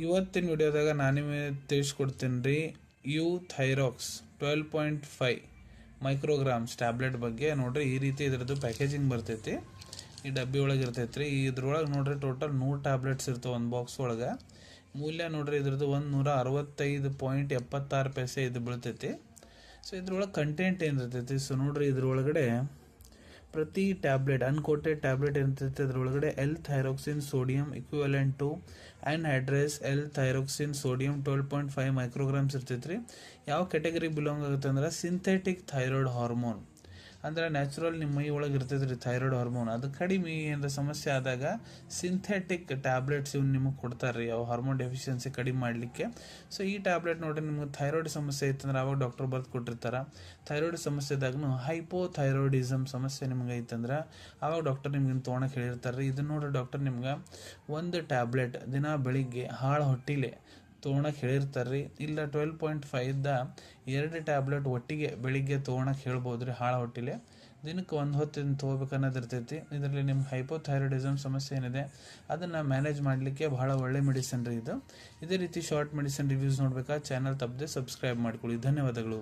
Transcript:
ಇವತ್ತಿನ ವಿಡಿಯೋದಾಗ ನಾನು ನಿಮಗೆ ತಿಳಿಸ್ಕೊಡ್ತೀನಿ ರೀ ಯು ಥೈರಾಕ್ಸ್ 12.5 ಮೈಕ್ರೋಗ್ರಾಮ್ಸ್ ಟ್ಯಾಬ್ಲೆಟ್ ಬಗ್ಗೆ. ನೋಡ್ರಿ ಈ ರೀತಿ ಇದ್ರದ್ದು ಪ್ಯಾಕೇಜಿಂಗ್ ಬರ್ತೈತಿ. ಈ ಡಬ್ಬಿ ಒಳಗೆ ಇರ್ತೈತಿ ರೀ. ಇದ್ರೊಳಗೆ ನೋಡ್ರಿ ಟೋಟಲ್ 100 ಟ್ಯಾಬ್ಲೆಟ್ಸ್ ಇರ್ತವೆ ಒಂದು ಬಾಕ್ಸ್ ಒಳಗೆ. ಮೂಲ್ಯ ನೋಡ್ರಿ ಇದ್ರದ್ದು 165.76 ಪೈಸೆ ಇದು ಬೀಳ್ತೈತಿ. ಸೊ ಇದ್ರೊಳಗೆ ಕಂಟೆಂಟ್ ಏನು ಇರ್ತೈತಿ, ಸೊ ನೋಡ್ರಿ ಇದ್ರೊಳಗಡೆ ಪ್ರತಿ ಟ್ಯಾಬ್ಲೆಟ್ ಅನ್ಕೋಟೆಡ್ ಟ್ಯಾಬ್ಲೆಟ್ ಇರ್ತೈತೆ. ಅದರೊಳಗಡೆ L thyroxine sodium equivalent to ಆ್ಯನ್ಹೈಡ್ರಸ್ L thyroxine sodium 12.5 micrograms ಇರ್ತೈತೆ ರೀ. ಯಾವ ಕ್ಯಾಟಗರಿ ಬಿಲಾಂಗ್ ಆಗುತ್ತೆ ಅಂದ್ರೆ ಸಿಂಥೆಟಿಕ್ ಥೈರಾಯ್ಡ್ ಹಾರ್ಮೋನ್. ಅಂದ್ರೆ ನ್ಯಾಚುರಲ್ ನಿಮ್ಮ ಮೈ ಒಳಗೆ ಇರ್ತೈತೆ ರೀ ಥೈರಾಯ್ಡ್ ಹಾರ್ಮೋನ್. ಅದು ಕಡಿಮೆ ಏನಾರ ಸಮಸ್ಯೆ ಆದಾಗ ಸಿಂಥೆಟಿಕ್ ಟ್ಯಾಬ್ಲೆಟ್ಸ್ ಇವ್ನು ನಿಮಗೆ ಕೊಡ್ತಾರೆ ರೀ, ಅವು ಹಾರ್ಮೋನ್ ಡೆಫಿಷಿಯನ್ಸಿ ಕಡಿಮೆ ಮಾಡಲಿಕ್ಕೆ. ಸೊ ಈ ಟ್ಯಾಬ್ಲೆಟ್ ನೋಡಿರಿ ನಿಮ್ಗೆ ಥೈರಾಯ್ಡ್ ಸಮಸ್ಯೆ ಐತಂದ್ರೆ ಅವಾಗ ಡಾಕ್ಟರ್ ಬರ್ದು ಕೊಟ್ಟಿರ್ತಾರೆ. ಥೈರಾಯ್ಡ್ ಸಮಸ್ಯೆದಾಗೂ ಹೈಪೋಥೈರಾಯ್ಡಿಸಮ್ ಸಮಸ್ಯೆ ನಿಮ್ಗೆ ಐತಂದ್ರೆ ಅವಾಗ ಡಾಕ್ಟರ್ ನಿಮ್ಗೆ ತೊಗೊಳಕ್ಕೆ ಹೇಳಿರ್ತಾರೆ ರೀ. ಇದನ್ನ ನೋಡ್ರಿ ಡಾಕ್ಟರ್ ನಿಮ್ಗೆ ಒಂದು ಟ್ಯಾಬ್ಲೆಟ್ ದಿನ ಬೆಳಿಗ್ಗೆ ಹಾಳು ಹೊಟ್ಟಿಲೆ ತೊಗೊಳಕ್ಕೆ ಹೇಳಿರ್ತಾರೆ ರೀ. ಇಲ್ಲ 12.5ದ 2 ಟ್ಯಾಬ್ಲೆಟ್ ಒಟ್ಟಿಗೆ ಬೆಳಿಗ್ಗೆ ತೊಗೊಳಕ್ಕೆ ಹೇಳ್ಬೋದು ರೀ. ಹಾಳು ಹೊಟ್ಟಿಲೆ ದಿನಕ್ಕೆ ಒಂದು ಹೊತ್ತು ತೊಗೋಬೇಕನ್ನೋದು ಇರ್ತೈತಿ. ಇದರಲ್ಲಿ ನಿಮ್ಗೆ ಹೈಪೋಥೈರಾಯ್ಡಿಸಮ್ ಸಮಸ್ಯೆ ಏನಿದೆ ಅದನ್ನು ಮ್ಯಾನೇಜ್ ಮಾಡಲಿಕ್ಕೆ ಬಹಳ ಒಳ್ಳೆ ಮೆಡಿಸಿನ್ ರೀ ಇದು. ಇದೇ ರೀತಿ ಶಾರ್ಟ್ ಮೆಡಿಸಿನ್ ರಿವ್ಯೂಸ್ ನೋಡ್ಬೇಕಾ ಚಾನಲ್ ತಪ್ಪದೆ ಸಬ್ಸ್ಕ್ರೈಬ್ ಮಾಡ್ಕೊಳ್ಳಿ. ಧನ್ಯವಾದಗಳು.